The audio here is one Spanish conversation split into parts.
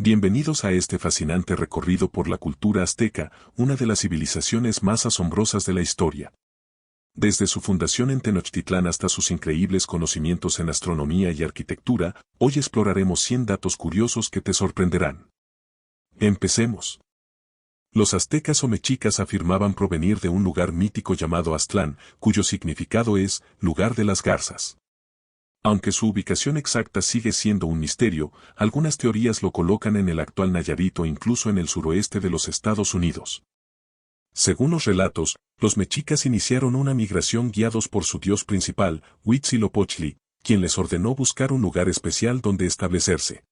Bienvenidos a este fascinante recorrido por la cultura azteca, una de las civilizaciones más asombrosas de la historia. Desde su fundación en Tenochtitlán hasta sus increíbles conocimientos en astronomía y arquitectura, hoy exploraremos 100 datos curiosos que te sorprenderán. Empecemos. Los aztecas o mexicas afirmaban provenir de un lugar mítico llamado Aztlán, cuyo significado es lugar de las garzas. Aunque su ubicación exacta sigue siendo un misterio, algunas teorías lo colocan en el actual Nayarit o incluso en el suroeste de los Estados Unidos. Según los relatos, los mexicas iniciaron una migración guiados por su dios principal, Huitzilopochtli, quien les ordenó buscar un lugar especial donde establecerse.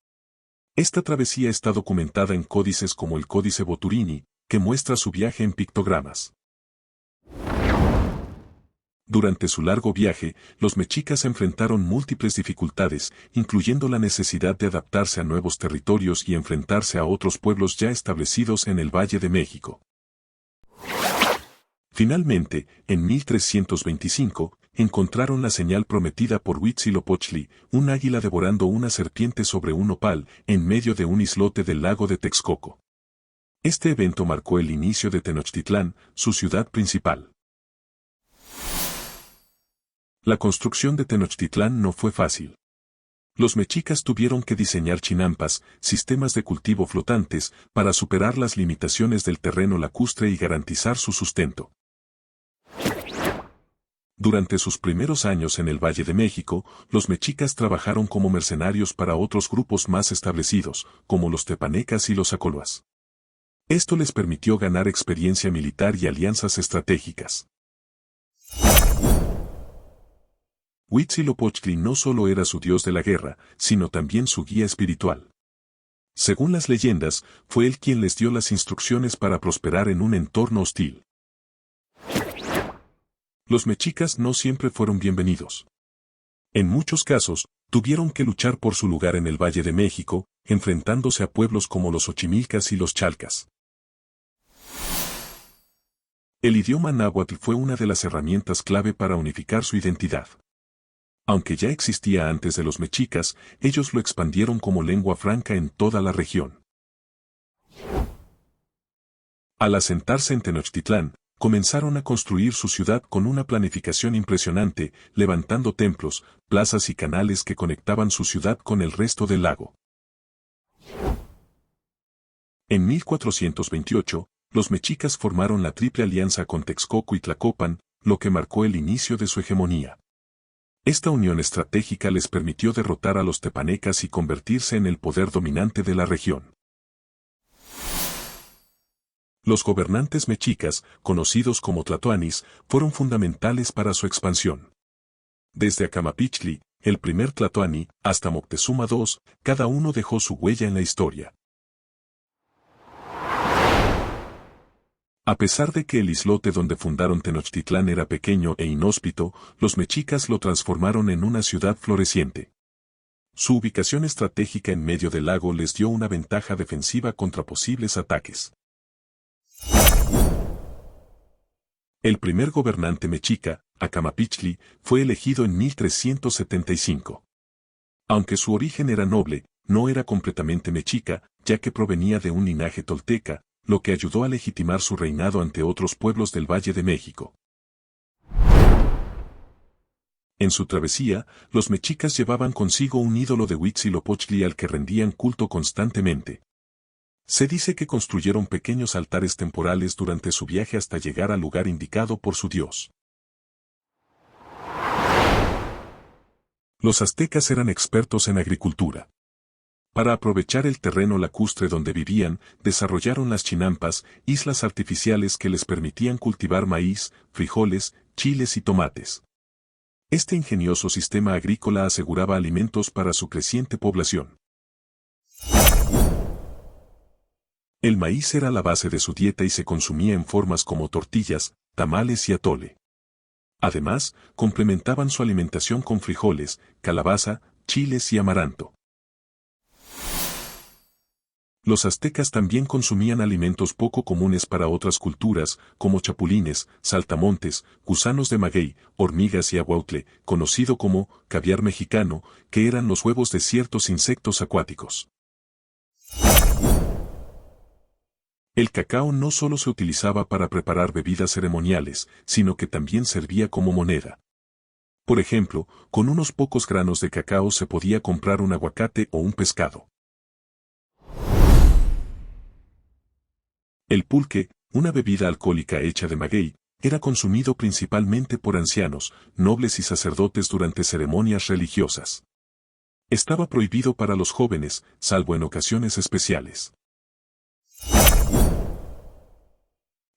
Esta travesía está documentada en códices como el Códice Boturini, que muestra su viaje en pictogramas. Durante su largo viaje, los mexicas enfrentaron múltiples dificultades, incluyendo la necesidad de adaptarse a nuevos territorios y enfrentarse a otros pueblos ya establecidos en el Valle de México. Finalmente, en 1325, encontraron la señal prometida por Huitzilopochtli, un águila devorando una serpiente sobre un nopal, en medio de un islote del lago de Texcoco. Este evento marcó el inicio de Tenochtitlán, su ciudad principal. La construcción de Tenochtitlán no fue fácil. Los mexicas tuvieron que diseñar chinampas, sistemas de cultivo flotantes, para superar las limitaciones del terreno lacustre y garantizar su sustento. Durante sus primeros años en el Valle de México, los mexicas trabajaron como mercenarios para otros grupos más establecidos, como los tepanecas y los acoloas. Esto les permitió ganar experiencia militar y alianzas estratégicas. Huitzilopochtli no solo era su dios de la guerra, sino también su guía espiritual. Según las leyendas, fue él quien les dio las instrucciones para prosperar en un entorno hostil. Los mexicas no siempre fueron bienvenidos. En muchos casos, tuvieron que luchar por su lugar en el Valle de México, enfrentándose a pueblos como los Xochimilcas y los Chalcas. El idioma náhuatl fue una de las herramientas clave para unificar su identidad. Aunque ya existía antes de los mexicas, ellos lo expandieron como lengua franca en toda la región. Al asentarse en Tenochtitlán, comenzaron a construir su ciudad con una planificación impresionante, levantando templos, plazas y canales que conectaban su ciudad con el resto del lago. En 1428, los mexicas formaron la Triple Alianza con Texcoco y Tlacopan, lo que marcó el inicio de su hegemonía. Esta unión estratégica les permitió derrotar a los tepanecas y convertirse en el poder dominante de la región. Los gobernantes mexicas, conocidos como tlatoanis, fueron fundamentales para su expansión. Desde Acamapichtli, el primer tlatoani, hasta Moctezuma II, cada uno dejó su huella en la historia. A pesar de que el islote donde fundaron Tenochtitlán era pequeño e inhóspito, los mexicas lo transformaron en una ciudad floreciente. Su ubicación estratégica en medio del lago les dio una ventaja defensiva contra posibles ataques. El primer gobernante mexica, Acamapichtli, fue elegido en 1375. Aunque su origen era noble, no era completamente mexica, ya que provenía de un linaje tolteca, lo que ayudó a legitimar su reinado ante otros pueblos del Valle de México. En su travesía, los mexicas llevaban consigo un ídolo de Huitzilopochtli al que rendían culto constantemente. Se dice que construyeron pequeños altares temporales durante su viaje hasta llegar al lugar indicado por su dios. Los aztecas eran expertos en agricultura. Para aprovechar el terreno lacustre donde vivían, desarrollaron las chinampas, islas artificiales que les permitían cultivar maíz, frijoles, chiles y tomates. Este ingenioso sistema agrícola aseguraba alimentos para su creciente población. El maíz era la base de su dieta y se consumía en formas como tortillas, tamales y atole. Además, complementaban su alimentación con frijoles, calabaza, chiles y amaranto. Los aztecas también consumían alimentos poco comunes para otras culturas, como chapulines, saltamontes, gusanos de maguey, hormigas y ahuautle, conocido como caviar mexicano, que eran los huevos de ciertos insectos acuáticos. El cacao no solo se utilizaba para preparar bebidas ceremoniales, sino que también servía como moneda. Por ejemplo, con unos pocos granos de cacao se podía comprar un aguacate o un pescado. El pulque, una bebida alcohólica hecha de maguey, era consumido principalmente por ancianos, nobles y sacerdotes durante ceremonias religiosas. Estaba prohibido para los jóvenes, salvo en ocasiones especiales.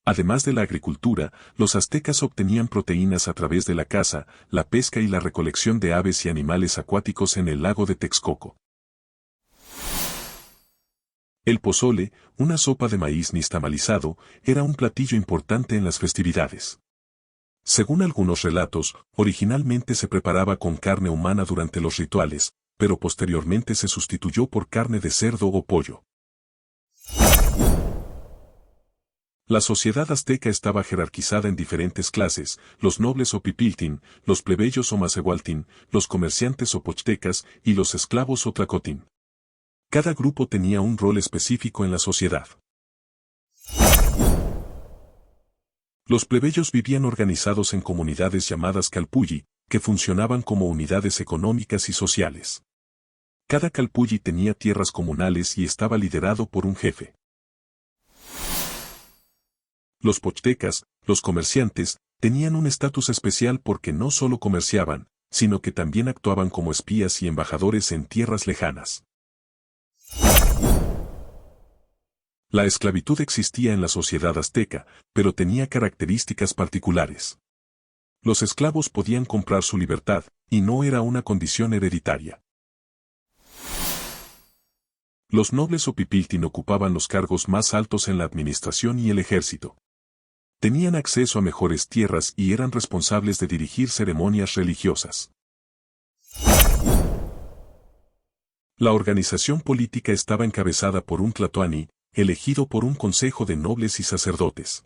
Además de la agricultura, los aztecas obtenían proteínas a través de la caza, la pesca y la recolección de aves y animales acuáticos en el lago de Texcoco. El pozole, una sopa de maíz nixtamalizado, era un platillo importante en las festividades. Según algunos relatos, originalmente se preparaba con carne humana durante los rituales, pero posteriormente se sustituyó por carne de cerdo o pollo. La sociedad azteca estaba jerarquizada en diferentes clases: los nobles o pipiltin, los plebeyos o macehualtin, los comerciantes o pochtecas y los esclavos o tlacotin. Cada grupo tenía un rol específico en la sociedad. Los plebeyos vivían organizados en comunidades llamadas calpulli, que funcionaban como unidades económicas y sociales. Cada calpulli tenía tierras comunales y estaba liderado por un jefe. Los pochtecas, los comerciantes, tenían un estatus especial porque no solo comerciaban, sino que también actuaban como espías y embajadores en tierras lejanas. La esclavitud existía en la sociedad azteca, pero tenía características particulares. Los esclavos podían comprar su libertad, y no era una condición hereditaria. Los nobles o pipiltin ocupaban los cargos más altos en la administración y el ejército. Tenían acceso a mejores tierras y eran responsables de dirigir ceremonias religiosas. La organización política estaba encabezada por un tlatoani, elegido por un consejo de nobles y sacerdotes.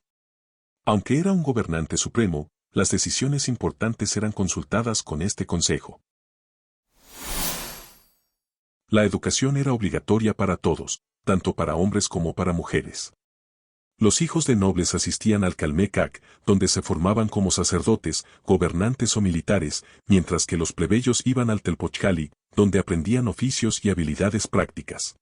Aunque era un gobernante supremo, las decisiones importantes eran consultadas con este consejo. La educación era obligatoria para todos, tanto para hombres como para mujeres. Los hijos de nobles asistían al Calmecac, donde se formaban como sacerdotes, gobernantes o militares, mientras que los plebeyos iban al Telpochcali, donde aprendían oficios y habilidades prácticas.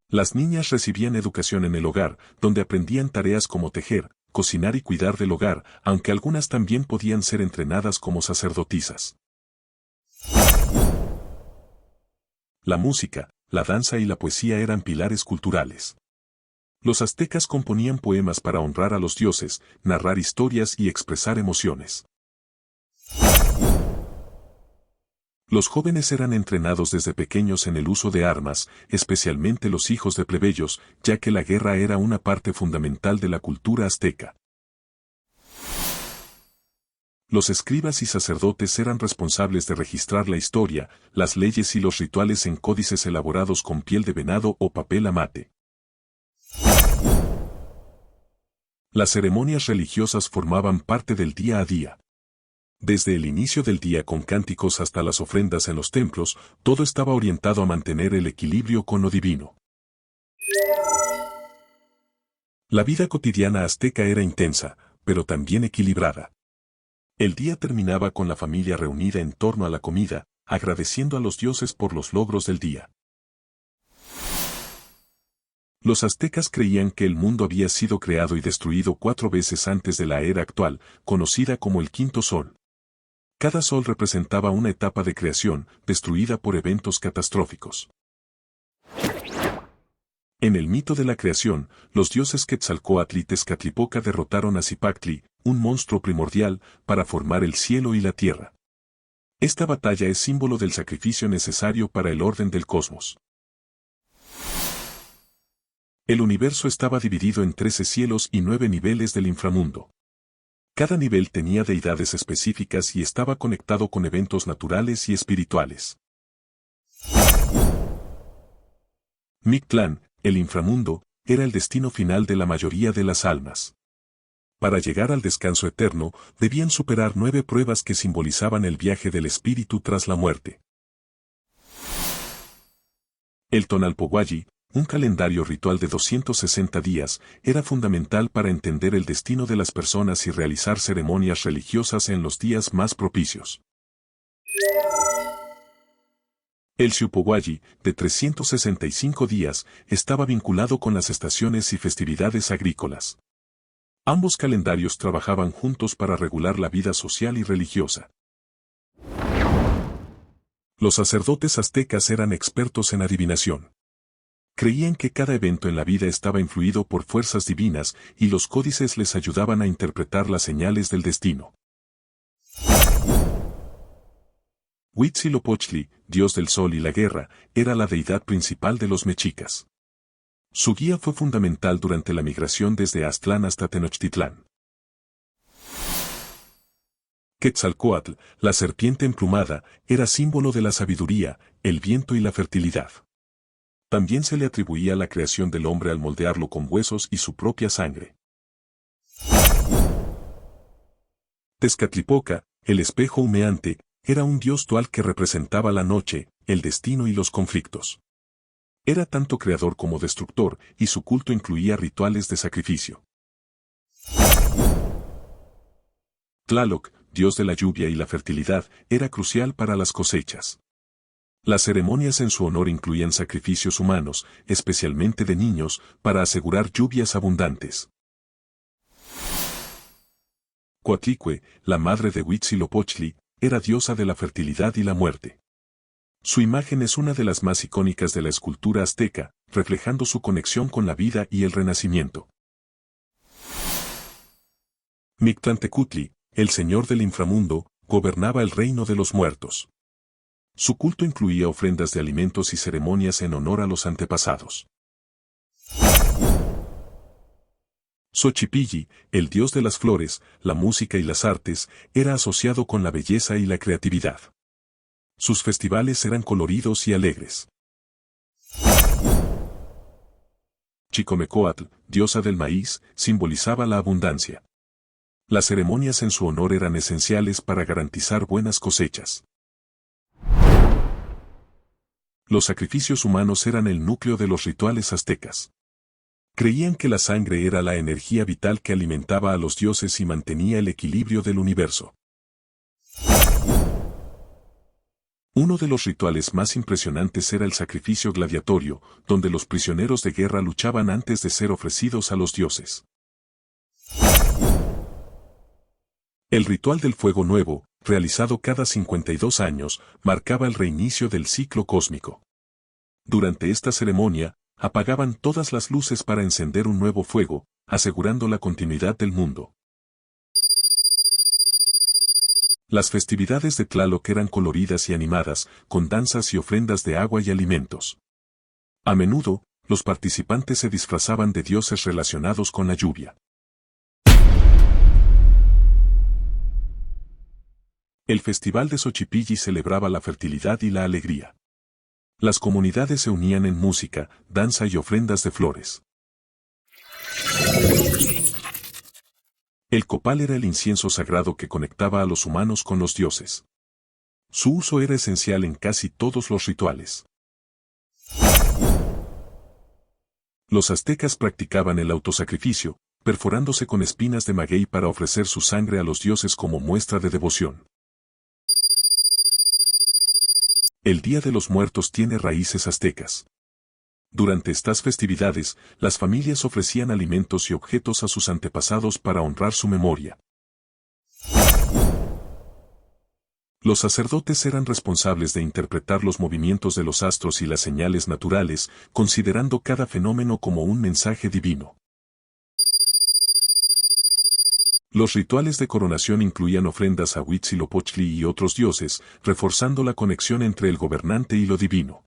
Las niñas recibían educación en el hogar, donde aprendían tareas como tejer, cocinar y cuidar del hogar, aunque algunas también podían ser entrenadas como sacerdotisas. La música, la danza y la poesía eran pilares culturales. Los aztecas componían poemas para honrar a los dioses, narrar historias y expresar emociones. Los jóvenes eran entrenados desde pequeños en el uso de armas, especialmente los hijos de plebeyos, ya que la guerra era una parte fundamental de la cultura azteca. Los escribas y sacerdotes eran responsables de registrar la historia, las leyes y los rituales en códices elaborados con piel de venado o papel amate. Las ceremonias religiosas formaban parte del día a día. Desde el inicio del día con cánticos hasta las ofrendas en los templos, todo estaba orientado a mantener el equilibrio con lo divino. La vida cotidiana azteca era intensa, pero también equilibrada. El día terminaba con la familia reunida en torno a la comida, agradeciendo a los dioses por los logros del día. Los aztecas creían que el mundo había sido creado y destruido 4 veces antes de la era actual, conocida como el quinto sol. Cada sol representaba una etapa de creación, destruida por eventos catastróficos. En el mito de la creación, los dioses Quetzalcóatl y Tezcatlipoca derrotaron a Zipactli, un monstruo primordial, para formar el cielo y la tierra. Esta batalla es símbolo del sacrificio necesario para el orden del cosmos. El universo estaba dividido en 13 cielos y 9 niveles del inframundo. Cada nivel tenía deidades específicas y estaba conectado con eventos naturales y espirituales. Mictlán, el inframundo, era el destino final de la mayoría de las almas. Para llegar al descanso eterno, debían superar 9 pruebas que simbolizaban el viaje del espíritu tras la muerte. El Tonalpohualli, Un calendario ritual de 260 días era fundamental para entender el destino de las personas y realizar ceremonias religiosas en los días más propicios. El Shupowayi, de 365 días, estaba vinculado con las estaciones y festividades agrícolas. Ambos calendarios trabajaban juntos para regular la vida social y religiosa. Los sacerdotes aztecas eran expertos en adivinación. Creían que cada evento en la vida estaba influido por fuerzas divinas y los códices les ayudaban a interpretar las señales del destino. Huitzilopochtli, dios del sol y la guerra, era la deidad principal de los mexicas. Su guía fue fundamental durante la migración desde Aztlán hasta Tenochtitlán. Quetzalcóatl, la serpiente emplumada, era símbolo de la sabiduría, el viento y la fertilidad. También se le atribuía la creación del hombre al moldearlo con huesos y su propia sangre. Tezcatlipoca, el espejo humeante, era un dios dual que representaba la noche, el destino y los conflictos. Era tanto creador como destructor, y su culto incluía rituales de sacrificio. Tlaloc, dios de la lluvia y la fertilidad, era crucial para las cosechas. Las ceremonias en su honor incluían sacrificios humanos, especialmente de niños, para asegurar lluvias abundantes. Coatlicue, la madre de Huitzilopochtli, era diosa de la fertilidad y la muerte. Su imagen es una de las más icónicas de la escultura azteca, reflejando su conexión con la vida y el renacimiento. Mictlantecutli, el señor del inframundo, gobernaba el reino de los muertos. Su culto incluía ofrendas de alimentos y ceremonias en honor a los antepasados. Xochipilli, el dios de las flores, la música y las artes, era asociado con la belleza y la creatividad. Sus festivales eran coloridos y alegres. Chicomecoatl, diosa del maíz, simbolizaba la abundancia. Las ceremonias en su honor eran esenciales para garantizar buenas cosechas. Los sacrificios humanos eran el núcleo de los rituales aztecas. Creían que la sangre era la energía vital que alimentaba a los dioses y mantenía el equilibrio del universo. Uno de los rituales más impresionantes era el sacrificio gladiatorio, donde los prisioneros de guerra luchaban antes de ser ofrecidos a los dioses. El ritual del fuego nuevo, realizado cada 52 años, marcaba el reinicio del ciclo cósmico. Durante esta ceremonia, apagaban todas las luces para encender un nuevo fuego, asegurando la continuidad del mundo. Las festividades de Tlaloc eran coloridas y animadas, con danzas y ofrendas de agua y alimentos. A menudo, los participantes se disfrazaban de dioses relacionados con la lluvia. El festival de Xochipilli celebraba la fertilidad y la alegría. Las comunidades se unían en música, danza y ofrendas de flores. El copal era el incienso sagrado que conectaba a los humanos con los dioses. Su uso era esencial en casi todos los rituales. Los aztecas practicaban el autosacrificio, perforándose con espinas de maguey para ofrecer su sangre a los dioses como muestra de devoción. El Día de los Muertos tiene raíces aztecas. Durante estas festividades, las familias ofrecían alimentos y objetos a sus antepasados para honrar su memoria. Los sacerdotes eran responsables de interpretar los movimientos de los astros y las señales naturales, considerando cada fenómeno como un mensaje divino. Los rituales de coronación incluían ofrendas a Huitzilopochtli y otros dioses, reforzando la conexión entre el gobernante y lo divino.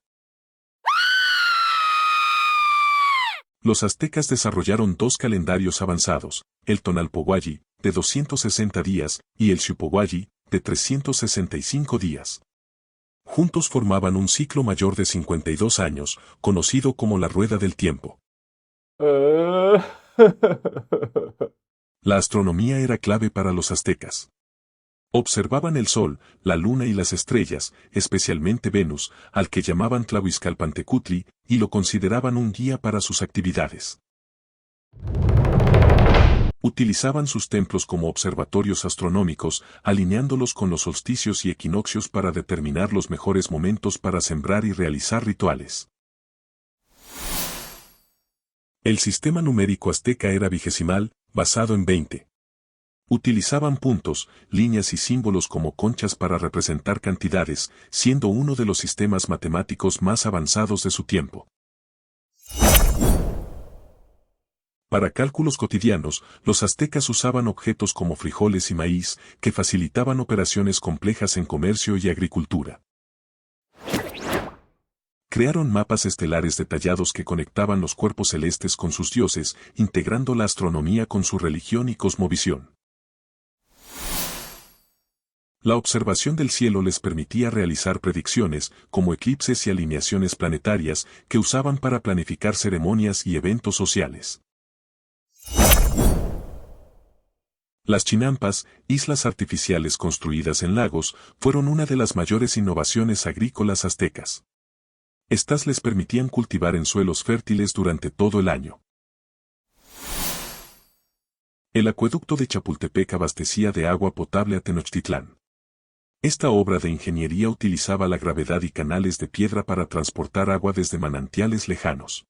Los aztecas desarrollaron dos calendarios avanzados, el Tonalpohualli, de 260 días, y el Xiuhpohualli, de 365 días. Juntos formaban un ciclo mayor de 52 años, conocido como la Rueda del Tiempo. La astronomía era clave para los aztecas. Observaban el sol, la luna y las estrellas, especialmente Venus, al que llamaban Tlahuizcalpantecutli, y lo consideraban un guía para sus actividades. Utilizaban sus templos como observatorios astronómicos, alineándolos con los solsticios y equinoccios para determinar los mejores momentos para sembrar y realizar rituales. El sistema numérico azteca era vigesimal, basado en 20. Utilizaban puntos, líneas y símbolos como conchas para representar cantidades, siendo uno de los sistemas matemáticos más avanzados de su tiempo. Para cálculos cotidianos, los aztecas usaban objetos como frijoles y maíz, que facilitaban operaciones complejas en comercio y agricultura. Crearon mapas estelares detallados que conectaban los cuerpos celestes con sus dioses, integrando la astronomía con su religión y cosmovisión. La observación del cielo les permitía realizar predicciones, como eclipses y alineaciones planetarias, que usaban para planificar ceremonias y eventos sociales. Las chinampas, islas artificiales construidas en lagos, fueron una de las mayores innovaciones agrícolas aztecas. Estas les permitían cultivar en suelos fértiles durante todo el año. El acueducto de Chapultepec abastecía de agua potable a Tenochtitlán. Esta obra de ingeniería utilizaba la gravedad y canales de piedra para transportar agua desde manantiales lejanos.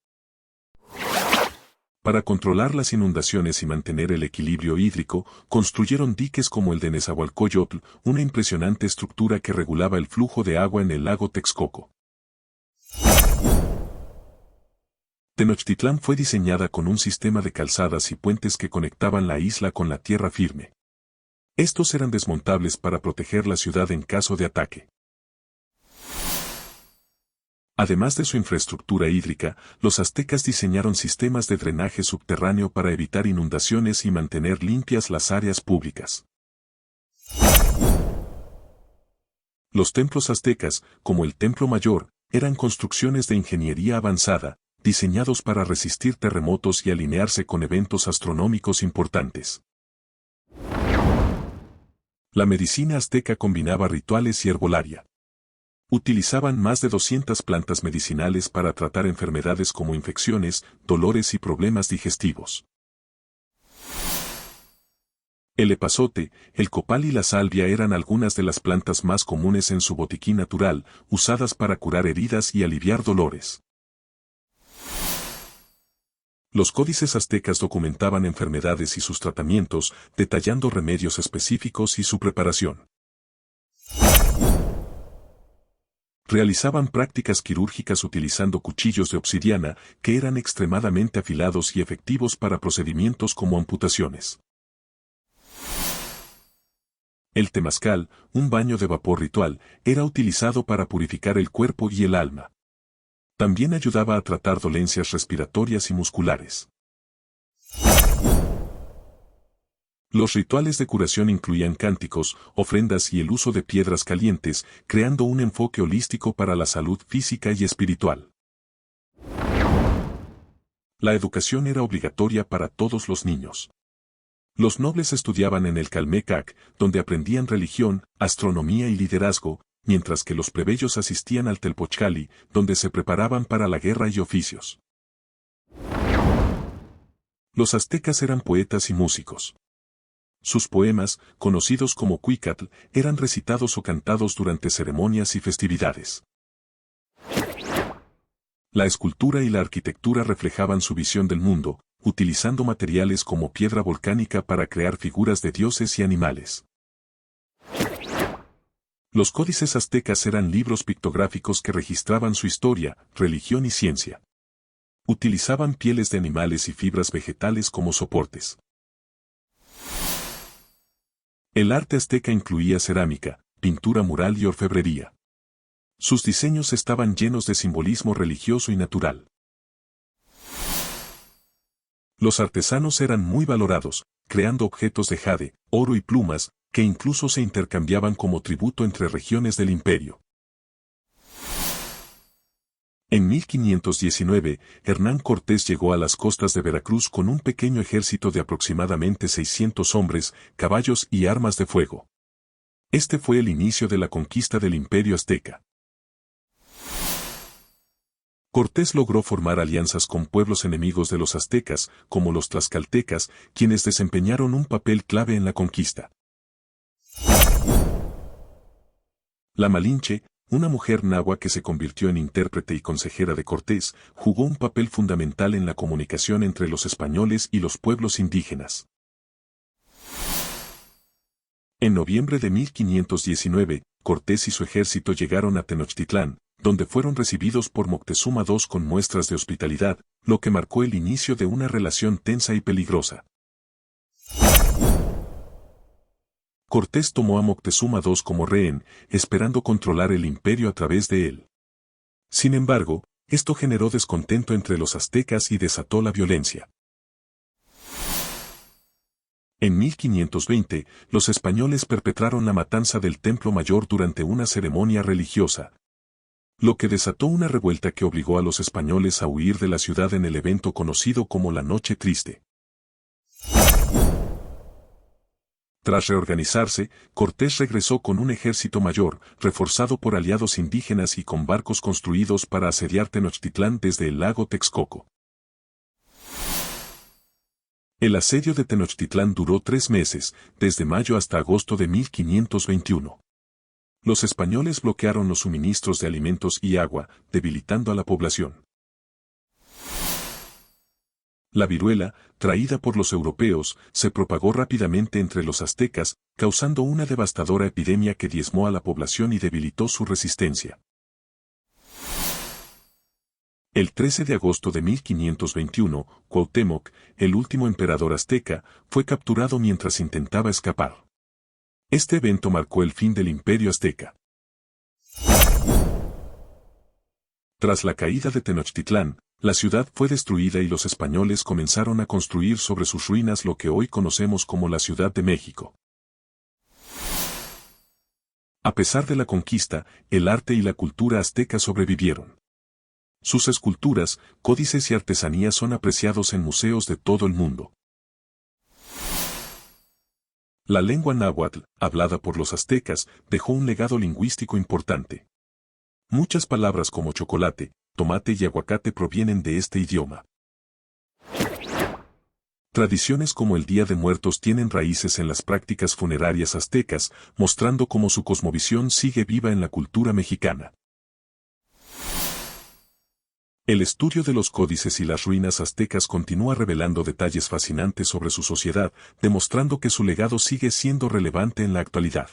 Para controlar las inundaciones y mantener el equilibrio hídrico, construyeron diques como el de Nezahualcóyotl, una impresionante estructura que regulaba el flujo de agua en el lago Texcoco. Tenochtitlán fue diseñada con un sistema de calzadas y puentes que conectaban la isla con la tierra firme. Estos eran desmontables para proteger la ciudad en caso de ataque. Además de su infraestructura hídrica, los aztecas diseñaron sistemas de drenaje subterráneo para evitar inundaciones y mantener limpias las áreas públicas. Los templos aztecas, como el Templo Mayor, eran construcciones de ingeniería avanzada, diseñados para resistir terremotos y alinearse con eventos astronómicos importantes. La medicina azteca combinaba rituales y herbolaria. Utilizaban más de 200 plantas medicinales para tratar enfermedades como infecciones, dolores y problemas digestivos. El epazote, el copal y la salvia eran algunas de las plantas más comunes en su botiquín natural, usadas para curar heridas y aliviar dolores. Los códices aztecas documentaban enfermedades y sus tratamientos, detallando remedios específicos y su preparación. Realizaban prácticas quirúrgicas utilizando cuchillos de obsidiana, que eran extremadamente afilados y efectivos para procedimientos como amputaciones. El temazcal, un baño de vapor ritual, era utilizado para purificar el cuerpo y el alma. También ayudaba a tratar dolencias respiratorias y musculares. Los rituales de curación incluían cánticos, ofrendas y el uso de piedras calientes, creando un enfoque holístico para la salud física y espiritual. La educación era obligatoria para todos los niños. Los nobles estudiaban en el Calmecac, donde aprendían religión, astronomía y liderazgo, mientras que los plebeyos asistían al Telpochcali, donde se preparaban para la guerra y oficios. Los aztecas eran poetas y músicos. Sus poemas, conocidos como cuicatl, eran recitados o cantados durante ceremonias y festividades. La escultura y la arquitectura reflejaban su visión del mundo, utilizando materiales como piedra volcánica para crear figuras de dioses y animales. Los códices aztecas eran libros pictográficos que registraban su historia, religión y ciencia. Utilizaban pieles de animales y fibras vegetales como soportes. El arte azteca incluía cerámica, pintura mural y orfebrería. Sus diseños estaban llenos de simbolismo religioso y natural. Los artesanos eran muy valorados, creando objetos de jade, oro y plumas, que incluso se intercambiaban como tributo entre regiones del imperio. En 1519, Hernán Cortés llegó a las costas de Veracruz con un pequeño ejército de aproximadamente 600 hombres, caballos y armas de fuego. Este fue el inicio de la conquista del Imperio Azteca. Cortés logró formar alianzas con pueblos enemigos de los aztecas, como los tlaxcaltecas, quienes desempeñaron un papel clave en la conquista. La Malinche, una mujer nahua que se convirtió en intérprete y consejera de Cortés, jugó un papel fundamental en la comunicación entre los españoles y los pueblos indígenas. En noviembre de 1519, Cortés y su ejército llegaron a Tenochtitlán, donde fueron recibidos por Moctezuma II con muestras de hospitalidad, lo que marcó el inicio de una relación tensa y peligrosa. Cortés tomó a Moctezuma II como rehén, esperando controlar el imperio a través de él. Sin embargo, esto generó descontento entre los aztecas y desató la violencia. En 1520, los españoles perpetraron la matanza del Templo Mayor durante una ceremonia religiosa, lo que desató una revuelta que obligó a los españoles a huir de la ciudad en el evento conocido como la Noche Triste. Tras reorganizarse, Cortés regresó con un ejército mayor, reforzado por aliados indígenas y con barcos construidos para asediar Tenochtitlán desde el lago Texcoco. El asedio de Tenochtitlán duró 3 meses, desde mayo hasta agosto de 1521. Los españoles bloquearon los suministros de alimentos y agua, debilitando a la población. La viruela, traída por los europeos, se propagó rápidamente entre los aztecas, causando una devastadora epidemia que diezmó a la población y debilitó su resistencia. El 13 de agosto de 1521, Cuauhtémoc, el último emperador azteca, fue capturado mientras intentaba escapar. Este evento marcó el fin del Imperio Azteca. Tras la caída de Tenochtitlán, la ciudad fue destruida y los españoles comenzaron a construir sobre sus ruinas lo que hoy conocemos como la Ciudad de México. A pesar de la conquista, el arte y la cultura azteca sobrevivieron. Sus esculturas, códices y artesanías son apreciados en museos de todo el mundo. La lengua náhuatl, hablada por los aztecas, dejó un legado lingüístico importante. Muchas palabras como chocolate, tomate y aguacate provienen de este idioma. Tradiciones como el Día de Muertos tienen raíces en las prácticas funerarias aztecas, mostrando cómo su cosmovisión sigue viva en la cultura mexicana. El estudio de los códices y las ruinas aztecas continúa revelando detalles fascinantes sobre su sociedad, demostrando que su legado sigue siendo relevante en la actualidad.